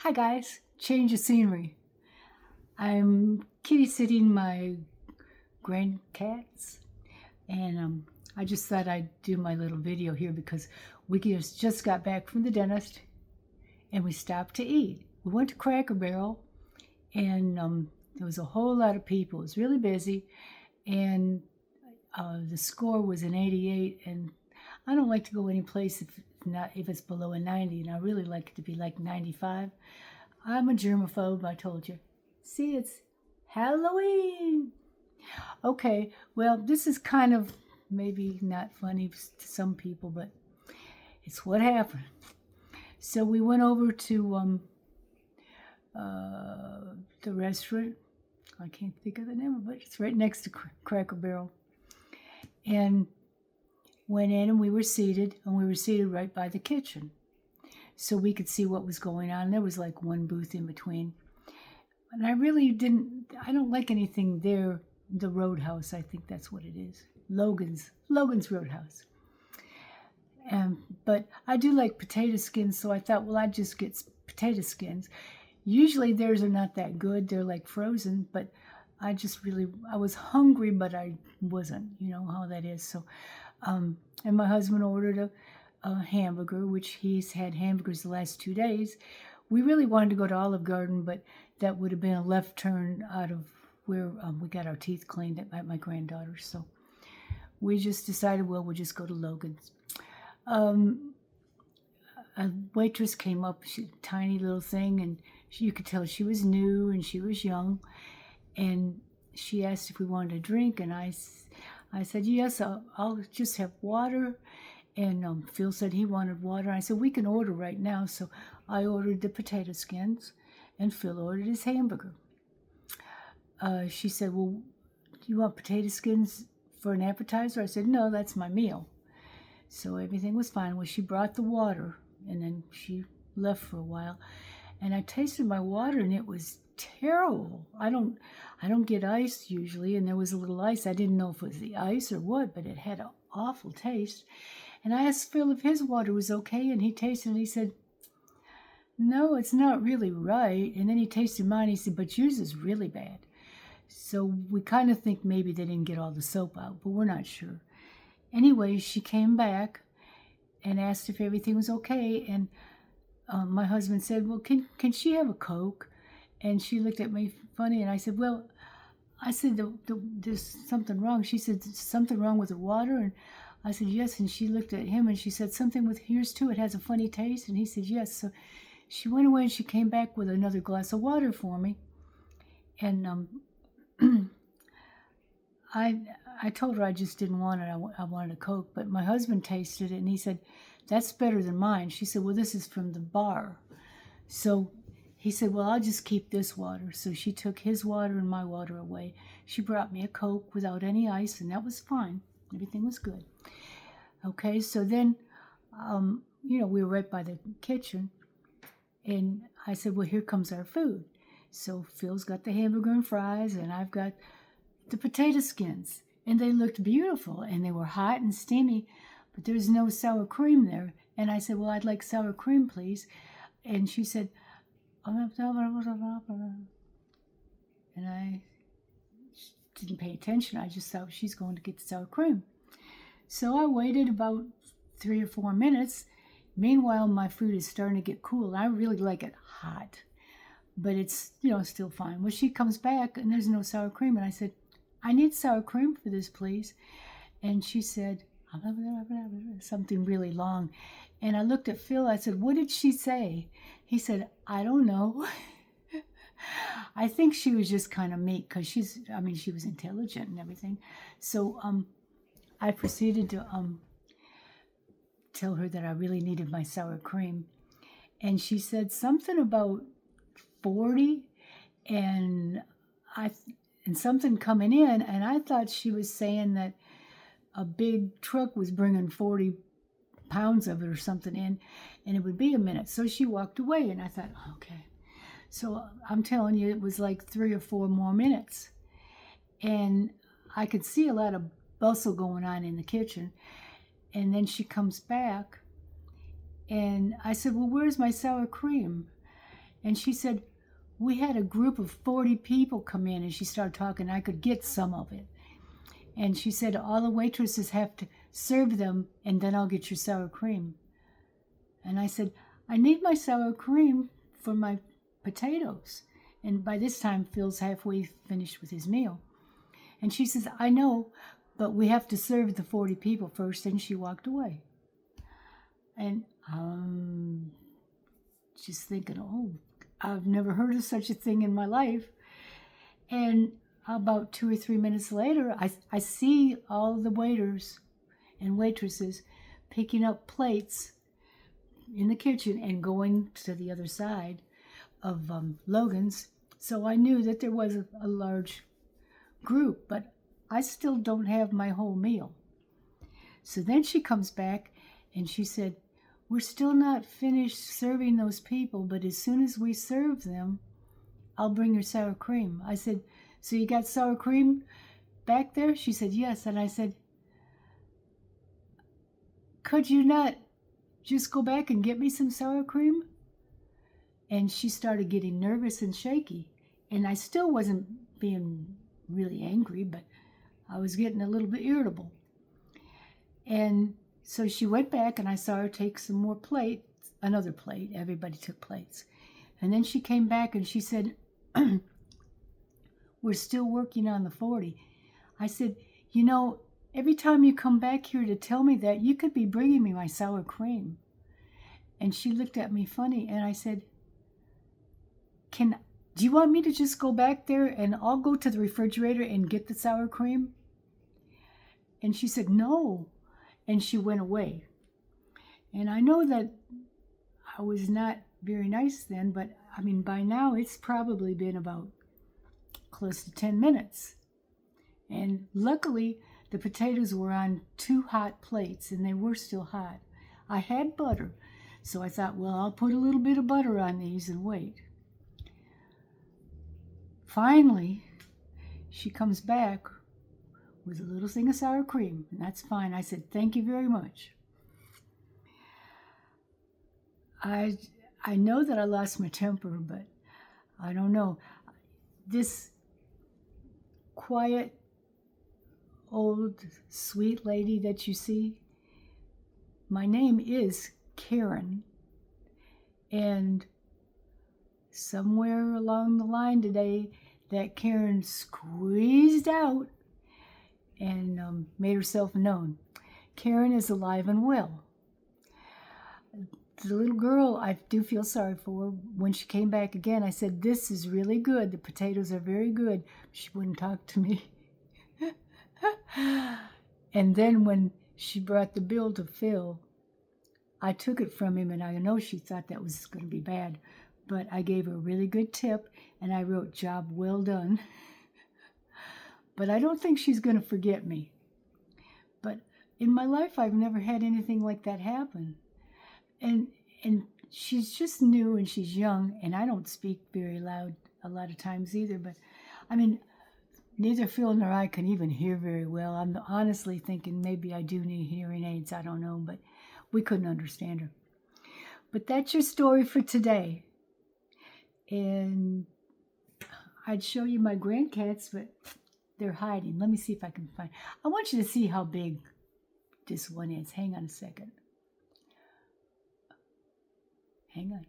Hi guys, change of scenery. I'm kitty sitting my grandcats, and I just thought I'd do my little video here because we just got back from the dentist and we stopped to eat. We went to Cracker Barrel, and there was a whole lot of people. It was really busy, and the score was an 88, and I don't like to go any place if it's below a 90, and I really like it to be like 95. I'm a germaphobe, I told you. See, it's Halloween. Okay, well, this is kind of maybe not funny to some people, but it's what happened. So we went over to the restaurant. I can't think of the name of it. It's right next to Cracker Barrel. And went in and we were seated right by the kitchen. So we could see what was going on. There was like one booth in between. And I don't like anything there. The Roadhouse, I think that's what it is. Logan's Roadhouse. But I do like potato skins, so I thought, well, I'd just get potato skins. Usually theirs are not that good. They're like frozen, but I was hungry, but I wasn't. You know how that is. So, and my husband ordered a hamburger, which he's had hamburgers the last 2 days. We really wanted to go to Olive Garden, but that would have been a left turn out of where we got our teeth cleaned at my granddaughter's. So we just decided, well, we'll just go to Logan's. A waitress came up, tiny little thing, and you could tell she was new and she was young. And she asked if we wanted a drink, and I said, yes, I'll just have water. And Phil said he wanted water. I said, we can order right now. So I ordered the potato skins, and Phil ordered his hamburger. She said, well, do you want potato skins for an appetizer? I said, no, that's my meal. So everything was fine. Well, she brought the water, and then she left for a while. And I tasted my water, and it was terrible. I don't get ice usually, and there was a little ice. I didn't know if it was the ice or what, but it had an awful taste. And I asked Phil if his water was okay, and he tasted it, and he said, no, it's not really right. And then he tasted mine, he said, but yours is really bad. So we kind of think maybe they didn't get all the soap out, but we're not sure. Anyway, she came back and asked if everything was okay, and my husband said, well, can she have a Coke? And she looked at me funny, and I said, well, there's something wrong. She said, something wrong with the water? And I said, yes. And she looked at him, and she said, something with yours too? It has a funny taste? And he said, yes. So she went away, and she came back with another glass of water for me. And I told her I just didn't want it. I wanted a Coke. But my husband tasted it, and he said, that's better than mine. She said, well, this is from the bar. So he said, well, I'll just keep this water. So she took his water and my water away. She brought me a Coke without any ice, and that was fine. Everything was good. Okay, so then, we were right by the kitchen, and I said, well, here comes our food. So Phil's got the hamburger and fries, and I've got the potato skins. And they looked beautiful, and they were hot and steamy, but there's no sour cream there. And I said, well, I'd like sour cream, please. And she said, and I didn't pay attention. I just thought she's going to get the sour cream. So I waited about 3 or 4 minutes. Meanwhile, my food is starting to get cool. I really like it hot, but it's, still fine. Well, she comes back, and there's no sour cream. And I said, I need sour cream for this, please. And she said, something really long. And I looked at Phil. I said, what did she say? He said, I don't know. I think she was just kind of meek because she was intelligent and everything. So I proceeded to tell her that I really needed my sour cream. And she said something about 40 and something coming in. And I thought she was saying that a big truck was bringing 40 pounds of it or something in, and it would be a minute. So she walked away, and I thought, okay. So I'm telling you, it was like 3 or 4 more minutes. And I could see a lot of bustle going on in the kitchen. And then she comes back, and I said, well, where's my sour cream? And she said, we had a group of 40 people come in, and she started talking. I could get some of it. And she said, all the waitresses have to serve them, and then I'll get your sour cream. And I said, I need my sour cream for my potatoes. And by this time, Phil's halfway finished with his meal. And she says, I know, but we have to serve the 40 people first. And she walked away. And just thinking, oh, I've never heard of such a thing in my life. And about 2 or 3 minutes later, I see all the waiters and waitresses picking up plates in the kitchen and going to the other side of Logan's. So I knew that there was a large group, but I still don't have my whole meal. So then she comes back and she said, we're still not finished serving those people, but as soon as we serve them, I'll bring your sour cream. I said, so you got sour cream back there? She said, yes. And I said, could you not just go back and get me some sour cream? And she started getting nervous and shaky. And I still wasn't being really angry, but I was getting a little bit irritable. And so she went back, and I saw her take some more plates, another plate. Everybody took plates. And then she came back and she said, we're still working on the 40. I said, you know, every time you come back here to tell me that, you could be bringing me my sour cream. And she looked at me funny, and I said, do you want me to just go back there and I'll go to the refrigerator and get the sour cream? And she said, no. And she went away. And I know that I was not very nice then, but I mean, by now it's probably been about close to 10 minutes. And luckily, the potatoes were on 2 hot plates, and they were still hot. I had butter, so I thought, well, I'll put a little bit of butter on these and wait. Finally, she comes back with a little thing of sour cream, and that's fine. I said, thank you very much. I know that I lost my temper, but I don't know. This quiet, old, sweet lady that you see, my name is Karen. And somewhere along the line today, that Karen squeezed out and made herself known. Karen is alive and well. The little girl, I do feel sorry for her. When she came back again, I said, this is really good. The potatoes are very good. She wouldn't talk to me. And then when she brought the bill to Phil, I took it from him, and I know she thought that was going to be bad, but I gave her a really good tip, and I wrote, job well done. But I don't think she's going to forget me. But in my life, I've never had anything like that happen. And she's just new, and she's young, and I don't speak very loud a lot of times either. But, I mean, neither Phil nor I can even hear very well. I'm honestly thinking maybe I do need hearing aids. I don't know, but we couldn't understand her. But that's your story for today. And I'd show you my grandcats, but they're hiding. Let me see if I can find. I want you to see how big this one is. Hang on a second. Hang on.